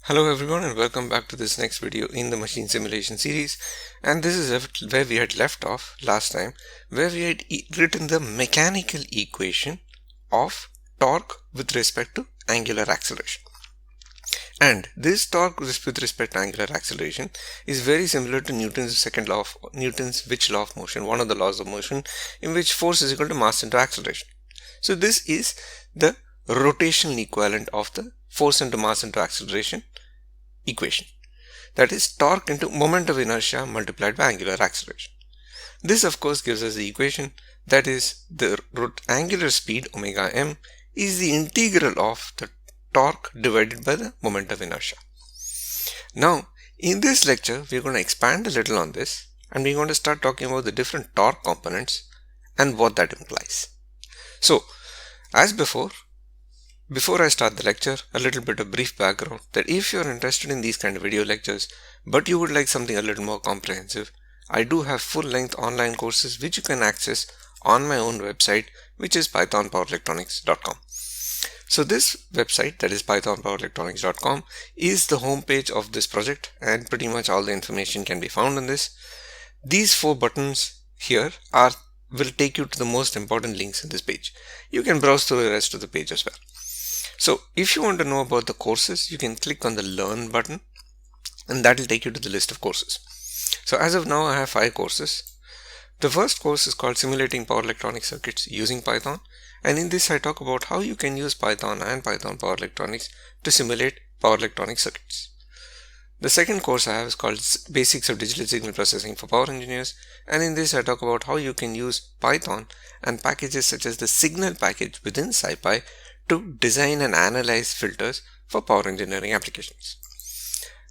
Hello everyone and welcome back to this next video in the machine simulation series, and this is where we had left off last time, where we had written the mechanical equation of torque with respect to angular acceleration. And this torque with respect to angular acceleration is very similar to Newton's which law of motion, one of the laws of motion, in which force is equal to mass into acceleration. So this is the rotational equivalent of the force into mass into acceleration equation, that is torque into moment of inertia multiplied by angular acceleration. This of course gives us the equation that is the angular speed omega m is the integral of the torque divided by the moment of inertia. Now in this lecture we are going to expand a little on this, and we are going to start talking about the different torque components and what that implies. So as before I start the lecture, a little bit of brief background that if you're interested in these kind of video lectures, but you would like something a little more comprehensive, I do have full-length online courses which you can access on my own website, which is pythonpowerelectronics.com. So this website, that is pythonpowerelectronics.com, is the homepage of this project, and pretty much all the information can be found on this. These 4 buttons here will take you to the most important links in this page. You can browse through the rest of the page as well. So if you want to know about the courses, you can click on the Learn button, and that will take you to the list of courses. So as of now I have 5 courses. The first course is called Simulating Power Electronic Circuits Using Python, and in this I talk about how you can use Python and Python Power Electronics to simulate power electronic circuits. The second course I have is called Basics of Digital Signal Processing for Power Engineers, and in this I talk about how you can use Python and packages such as the Signal package within SciPy to design and analyze filters for power engineering applications.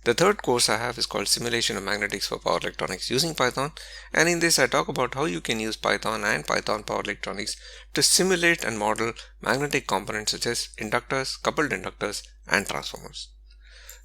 The third course I have is called Simulation of Magnetics for Power Electronics Using Python, and in this I talk about how you can use Python and Python Power Electronics to simulate and model magnetic components such as inductors, coupled inductors, and transformers.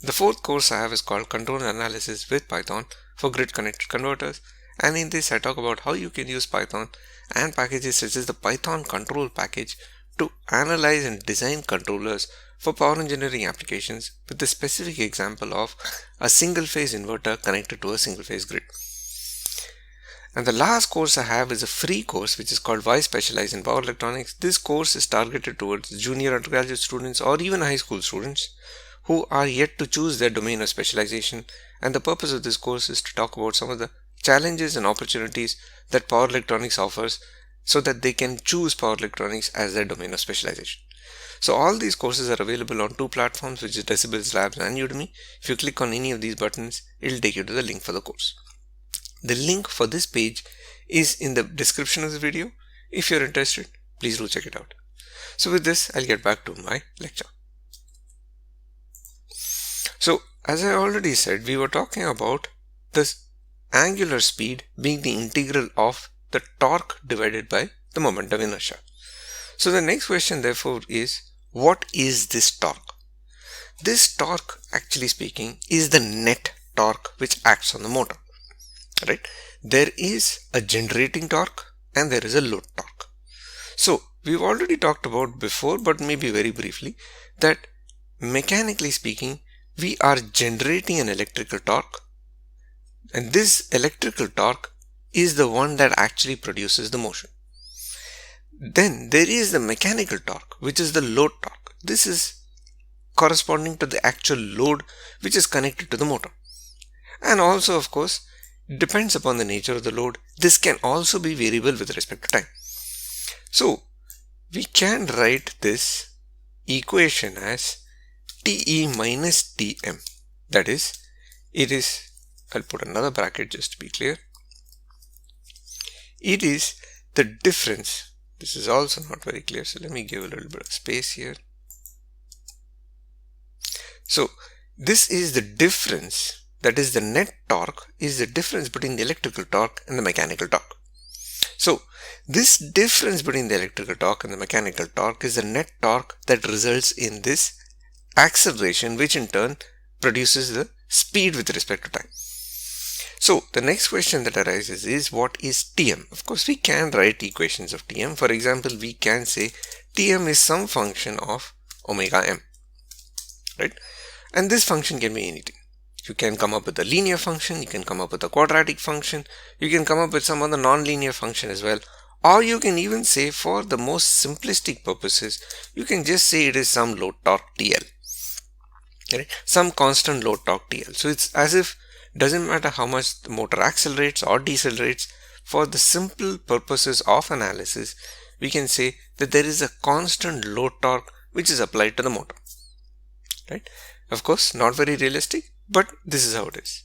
The fourth course I have is called Control Analysis with Python for Grid Connected Converters, and in this I talk about how you can use Python and packages such as the Python Control package to analyze and design controllers for power engineering applications, with the specific example of a single phase inverter connected to a single phase grid. And the last course I have is a free course which is called Why Specialize in Power Electronics. This course is targeted towards junior undergraduate students or even high school students who are yet to choose their domain of specialization, and the purpose of this course is to talk about some of the challenges and opportunities that power electronics offers so that they can choose power electronics as their domain of specialization. So all these courses are available on 2 platforms, which is Decibels Labs and Udemy. If you click on any of these buttons, it will take you to the link for the course. The link for this page is in the description of the video. If you're interested, please do check it out. So with this, I'll get back to my lecture. So as I already said, we were talking about this angular speed being the integral of the torque divided by the moment of inertia. So the next question therefore is, what is this torque? This torque, actually speaking, is the net torque which acts on the motor, right? There is a generating torque and there is a load torque. So we've already talked about before, but maybe very briefly, that mechanically speaking, we are generating an electrical torque, and this electrical torque is the one that actually produces the motion. Then there is the mechanical torque, which is the load torque. This is corresponding to the actual load which is connected to the motor. And also, of course, depends upon the nature of the load. This can also be variable with respect to time. So we can write this equation as Te minus Tm. That is, I'll put another bracket just to be clear. It is the difference. This is also not very clear, so let me give a little bit of space here. So this is the difference, that is the net torque is the difference between the electrical torque and the mechanical torque. So this difference between the electrical torque and the mechanical torque is the net torque that results in this acceleration, which in turn produces the speed with respect to time. So the next question that arises is, what is Tm? Of course, we can write equations of Tm. For example, we can say Tm is some function of omega m, right? And this function can be anything. You can come up with a linear function, you can come up with a quadratic function, you can come up with some other non-linear function as well. Or you can even say, for the most simplistic purposes, you can just say it is some load torque TL. Right? Some constant load torque TL. So it's as if doesn't matter how much the motor accelerates or decelerates, for the simple purposes of analysis, we can say that there is a constant load torque which is applied to the motor. Right? Of course, not very realistic, but this is how it is.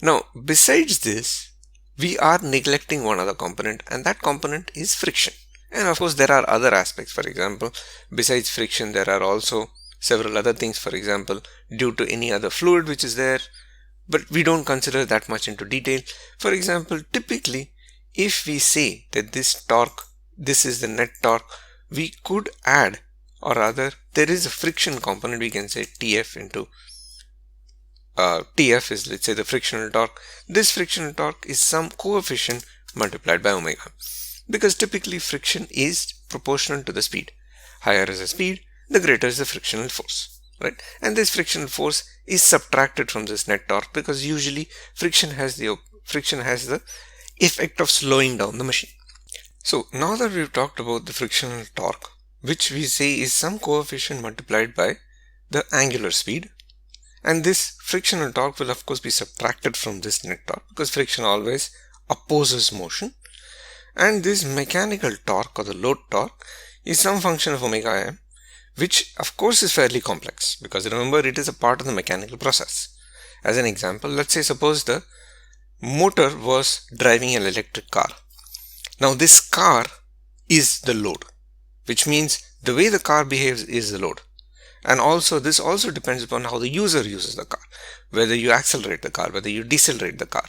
Now, besides this, we are neglecting one other component, and that component is friction. And of course, there are other aspects. For example, besides friction, there are also several other things. For example, due to any other fluid which is there, but we don't consider that much into detail. For example, typically, if we say that this torque, this is the net torque, we could add, or rather, there is a friction component. We can say TF into TF is, let's say, the frictional torque. This frictional torque is some coefficient multiplied by omega, because typically friction is proportional to the speed. Higher is the speed, the greater is the frictional force, right? And this frictional force is subtracted from this net torque, because usually friction has the effect of slowing down the machine. So now that we've talked about the frictional torque, which we say is some coefficient multiplied by the angular speed, and this frictional torque will of course be subtracted from this net torque, because friction always opposes motion. And this mechanical torque, or the load torque, is some function of omega m, which of course is fairly complex, because remember, it is a part of the mechanical process. As an example, let's say suppose the motor was driving an electric car. Now this car is the load, which means the way the car behaves is the load. And also, this also depends upon how the user uses the car, whether you accelerate the car, whether you decelerate the car,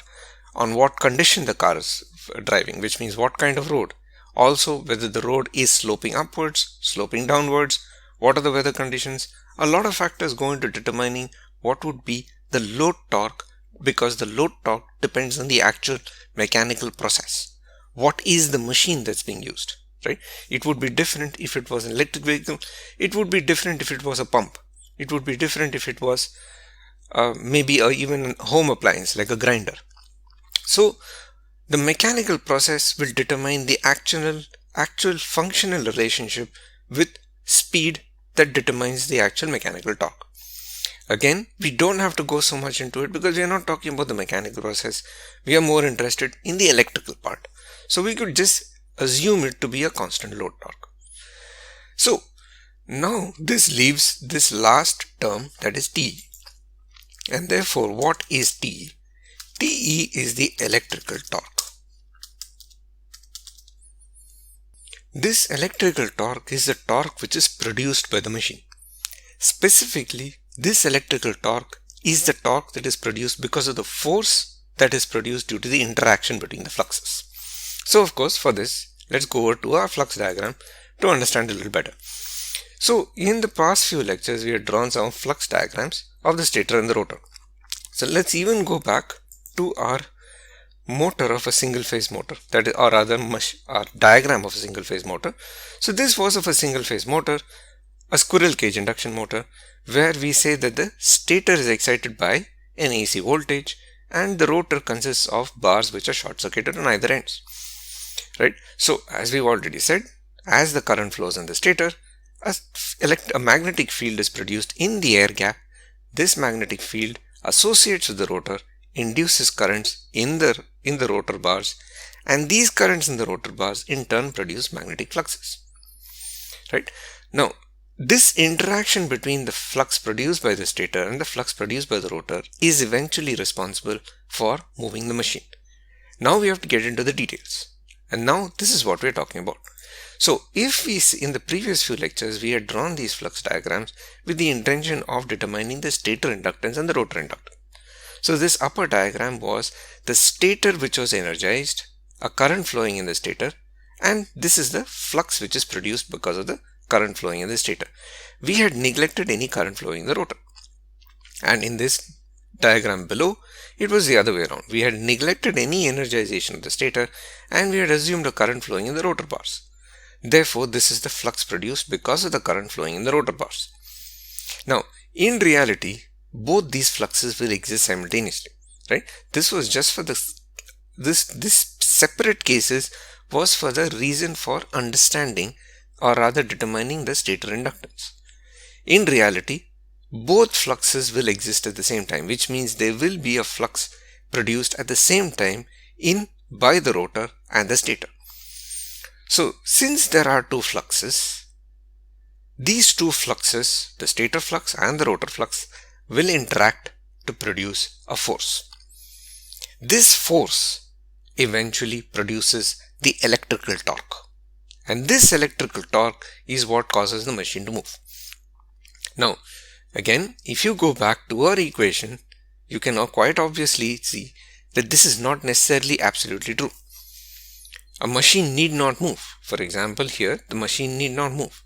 on what condition the car is driving, which means what kind of road. Also, whether the road is sloping upwards, sloping downwards, what are the weather conditions. A lot of factors go into determining what would be the load torque, because the load torque depends on the actual mechanical process. What is the machine that's being used? Right? It would be different if it was an electric vehicle. It would be different if it was a pump. It would be different if it was maybe even a home appliance like a grinder. So the mechanical process will determine the actual functional relationship with speed that determines the actual mechanical torque. Again, we don't have to go so much into it, because we are not talking about the mechanical process. We are more interested in the electrical part. So we could just assume it to be a constant load torque. So now this leaves this last term, that is TE. And therefore, what is TE? TE is the electrical torque. This electrical torque is the torque which is produced by the machine. Specifically, this electrical torque is the torque that is produced because of the force that is produced due to the interaction between the fluxes. So of course, for this, let's go over to our flux diagram to understand a little better. So in the past few lectures, we have drawn some flux diagrams of the stator and the rotor. So let's even go back to our motor of a single phase motor, that is, or rather our diagram of a single phase motor. So this was of a single phase motor, a squirrel cage induction motor, where we say that the stator is excited by an AC voltage and the rotor consists of bars which are short circuited on either ends. Right? So as we've already said, as the current flows in the stator, a magnetic field is produced in the air gap. This magnetic field associates with the rotor, induces currents in the rotor bars, and these currents in the rotor bars in turn produce magnetic fluxes. Right? Now, this interaction between the flux produced by the stator and the flux produced by the rotor is eventually responsible for moving the machine. Now we have to get into the details. And now this is what we are talking about. So if we see, in the previous few lectures, we had drawn these flux diagrams with the intention of determining the stator inductance and the rotor inductance. So this upper diagram was the stator which was energized, a current flowing in the stator, and this is the flux which is produced because of the current flowing in the stator. We had neglected any current flowing in the rotor. And in this diagram below, it was the other way around. We had neglected any energization of the stator and we had assumed a current flowing in the rotor bars. Therefore, this is the flux produced because of the current flowing in the rotor bars. Now, in reality, both these fluxes will exist simultaneously, right? This was just for this separate cases was for the reason for understanding, or rather determining, the stator inductance. In reality, both fluxes will exist at the same time, which means there will be a flux produced at the same time by the rotor and the stator. So since there are two fluxes, these two fluxes, the stator flux and the rotor flux, will interact to produce a force. This force eventually produces the electrical torque, and this electrical torque is what causes the machine to move. Now again, if you go back to our equation, you can now quite obviously see that this is not necessarily absolutely true. A machine need not move. For example, here the machine need not move.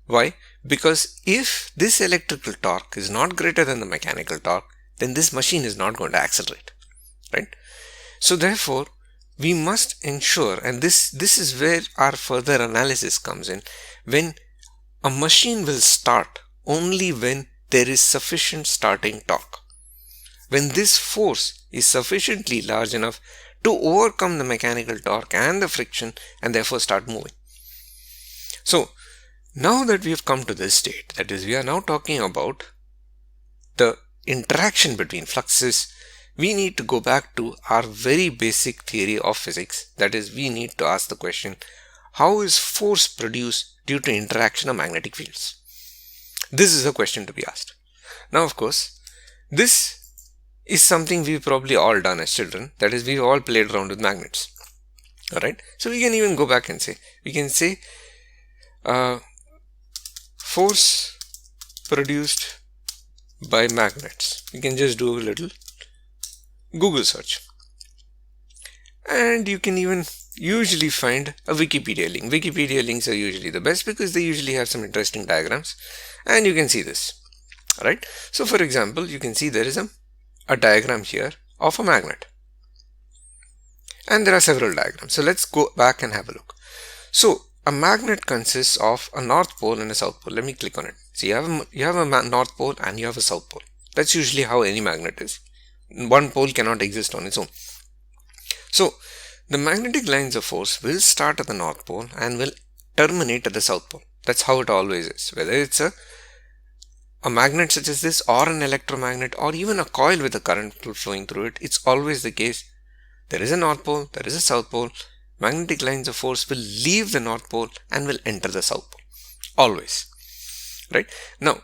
Why? Because if this electrical torque is not greater than the mechanical torque, then this machine is not going to accelerate, right? So therefore, we must ensure, and this is where our further analysis comes in, when a machine will start only when there is sufficient starting torque. When this force is sufficiently large enough to overcome the mechanical torque and the friction and therefore start moving. So now that we have come to this state, that is, we are now talking about the interaction between fluxes, we need to go back to our very basic theory of physics. That is, we need to ask the question, how is force produced due to interaction of magnetic fields? This is a question to be asked. Now of course, this is something we've probably all done as children. That is, we've all played around with magnets. Alright, so we can even go back and say, force produced by magnets. You can just do a little Google search, and you can even usually find a Wikipedia link. Wikipedia links are usually the best because they usually have some interesting diagrams, and you can see this. Alright, so for example, you can see there is a diagram here of a magnet, and there are several diagrams. So let's go back and have a look. So a magnet consists of a north pole and a south pole. Let me click on it. So you have a north pole and you have a south pole. That's usually how any magnet is. One pole cannot exist on its own. So the magnetic lines of force will start at the north pole and will terminate at the south pole. That's how it always is. Whether it's a magnet such as this, or an electromagnet, or even a coil with a current flowing through it, it's always the case. There is a north pole, there is a south pole. Magnetic lines of force will leave the north pole and will enter the south pole. Always. Right? Now,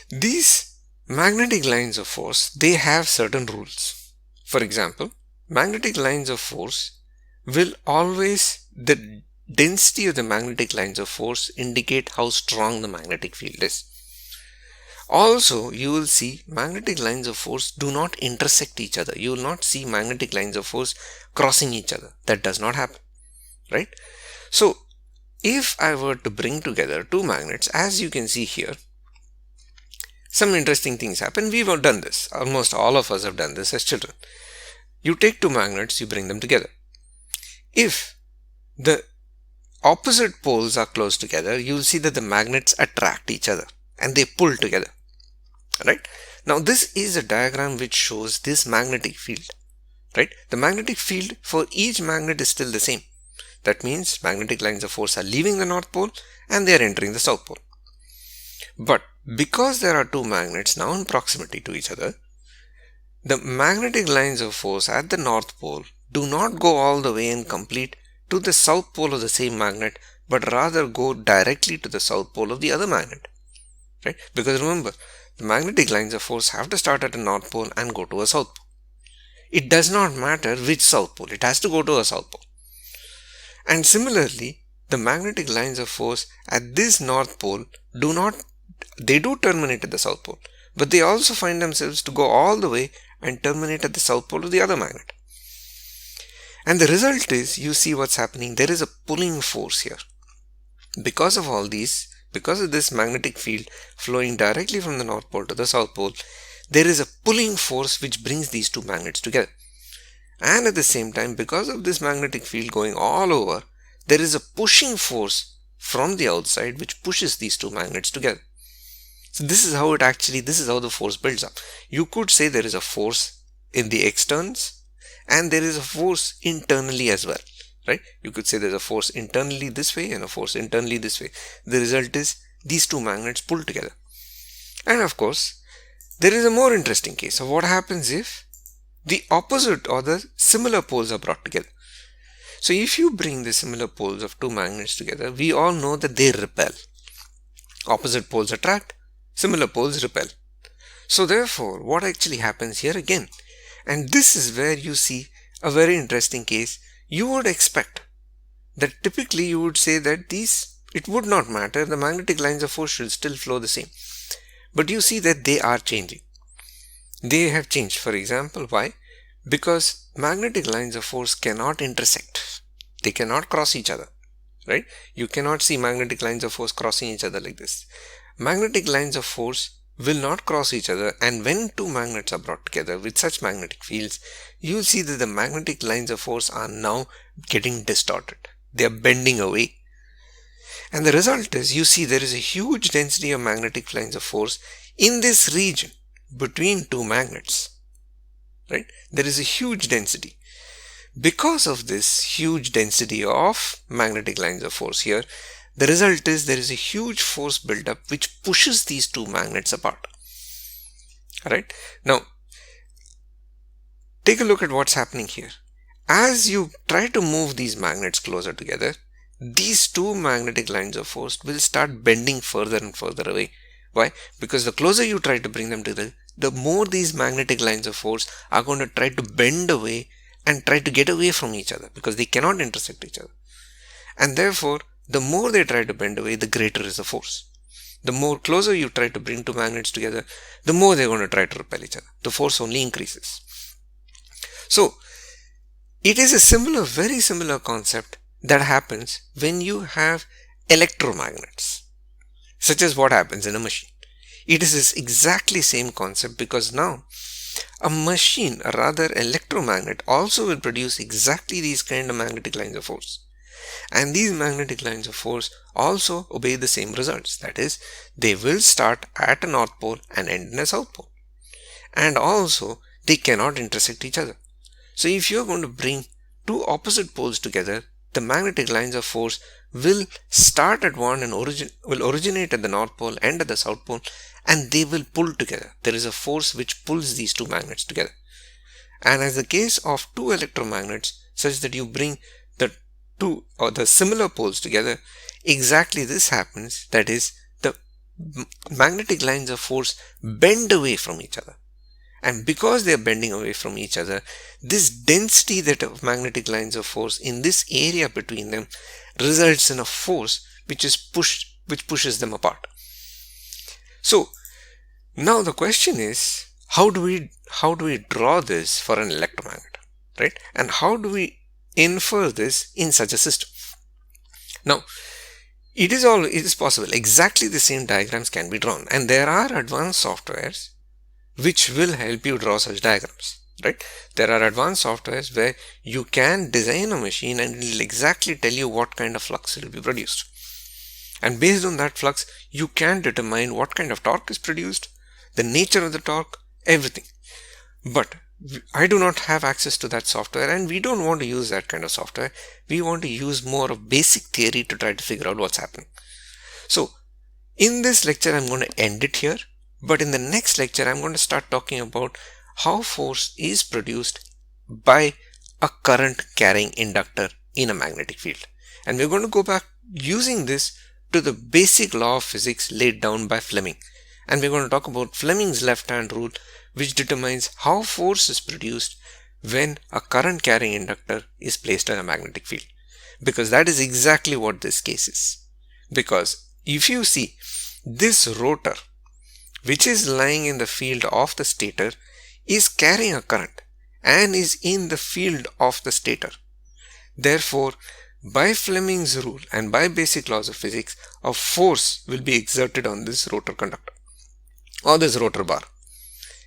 these magnetic lines of force, they have certain rules. For example, magnetic lines of force will always, the density of the magnetic lines of force indicate how strong the magnetic field is. Also, you will see magnetic lines of force do not intersect each other. You will not see magnetic lines of force crossing each other. That does not happen, right? So, if I were to bring together two magnets, as you can see here, some interesting things happen. We've all done this. Almost all of us have done this as children. You take two magnets, you bring them together. If the opposite poles are close together, you will see that the magnets attract each other and they pull together. Right? Now this is a diagram which shows this magnetic field. Right? The magnetic field for each magnet is still the same. That means magnetic lines of force are leaving the north pole and they are entering the south pole. But because there are two magnets now in proximity to each other, the magnetic lines of force at the north pole do not go all the way and complete to the south pole of the same magnet, but rather go directly to the south pole of the other magnet. Right? Because remember, the magnetic lines of force have to start at a north pole and go to a south pole. It does not matter which south pole, it has to go to a south pole. And similarly, the magnetic lines of force at this north pole do terminate at the south pole, but they also find themselves to go all the way and terminate at the south pole of the other magnet. And the result is, you see what's happening, there is a pulling force here. Because of all these, because of this magnetic field flowing directly from the north pole to the south pole, there is a pulling force which brings these two magnets together. And at the same time, because of this magnetic field going all over, there is a pushing force from the outside which pushes these two magnets together. So this is how this is how the force builds up. You could say there is a force in the externs and there is a force internally as well, right? You could say there's a force internally this way and a force internally this way. The result is these two magnets pull together. And of course, there is a more interesting case of what happens if the opposite or the similar poles are brought together. So if you bring the similar poles of two magnets together, we all know that they repel. Opposite poles attract, similar poles repel. So therefore, what actually happens here again, and this is where you see a very interesting case, you would expect that typically you would say that it would not matter, the magnetic lines of force should still flow the same. But you see that they are changing. They have changed. For example, why? Because magnetic lines of force cannot intersect. They cannot cross each other, right? You cannot see magnetic lines of force crossing each other like this. Magnetic lines of force will not cross each other, and when two magnets are brought together with such magnetic fields, you will see that the magnetic lines of force are now getting distorted. They are bending away. And the result is, you see there is a huge density of magnetic lines of force in this region between two magnets, right? There is a huge density. Because of this huge density of magnetic lines of force here, the result is there is a huge force buildup which pushes these two magnets apart. Alright, now take a look at what's happening here. As you try to move these magnets closer together, these two magnetic lines of force will start bending further and further away. Why? Because the closer you try to bring them together, the more these magnetic lines of force are going to try to bend away and try to get away from each other, because they cannot intersect each other. And therefore, the more they try to bend away, the greater is the force. The more closer you try to bring two magnets together, the more they're going to try to repel each other. The force only increases. So, it is a very similar concept that happens when you have electromagnets, such as what happens in a machine. It is this exactly same concept, because now a machine, or rather electromagnet, also will produce exactly these kind of magnetic lines of force. And these magnetic lines of force also obey the same results. That is, they will start at a north pole and end in a south pole. And also, they cannot intersect each other. So if you are going to bring two opposite poles together, the magnetic lines of force will start at one and will originate at the north pole, end at the south pole, and they will pull together. There is a force which pulls these two magnets together. And as the case of two electromagnets, such that you bring the two or the similar poles together, exactly this happens. That is, the magnetic lines of force bend away from each other. And because they are bending away from each other, this density that of magnetic lines of force in this area between them results in a force which pushes them apart. So now the question is, how do we draw this for an electromagnet, right? And how do we infer this in such a system? Now, it is possible. Exactly the same diagrams can be drawn, and there are advanced softwares which will help you draw such diagrams, right? There are advanced softwares where you can design a machine and it will exactly tell you what kind of flux will be produced. And based on that flux, you can determine what kind of torque is produced, the nature of the torque, everything. But I do not have access to that software, and we don't want to use that kind of software. We want to use more of basic theory to try to figure out what's happening. So in this lecture, I'm going to end it here. But in the next lecture, I'm going to start talking about how force is produced by a current carrying inductor in a magnetic field. And we're going to go back using this to the basic law of physics laid down by Fleming. And we're going to talk about Fleming's left-hand rule, which determines how force is produced when a current carrying inductor is placed in a magnetic field. Because that is exactly what this case is. Because if you see this rotor, which is lying in the field of the stator, is carrying a current and is in the field of the stator. Therefore, by Fleming's rule and by basic laws of physics, a force will be exerted on this rotor conductor or this rotor bar.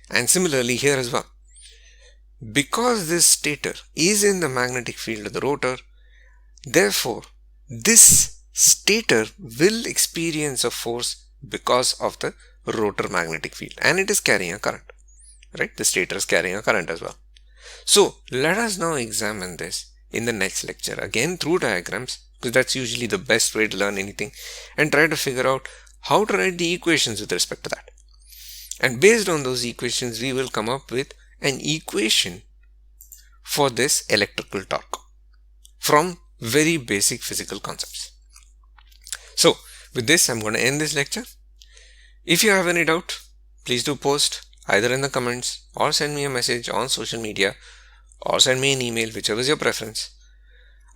And similarly here as well. Because this stator is in the magnetic field of the rotor, therefore this stator will experience a force because of the rotor magnetic field, and it is carrying a current, right? The stator is carrying a current as well. So let us now examine this in the next lecture, again through diagrams, because that's usually the best way to learn anything, and try to figure out how to write the equations with respect to that. And based on those equations, we will come up with an equation for this electrical torque from very basic physical concepts. So with this, I'm going to end this lecture. If you have any doubt, please do post either in the comments or send me a message on social media or send me an email, whichever is your preference.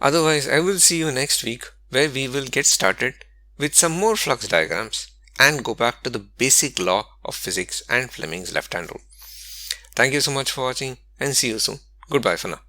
Otherwise, I will see you next week, where we will get started with some more flux diagrams and go back to the basic law of physics and Fleming's left-hand rule. Thank you so much for watching, and see you soon. Goodbye for now.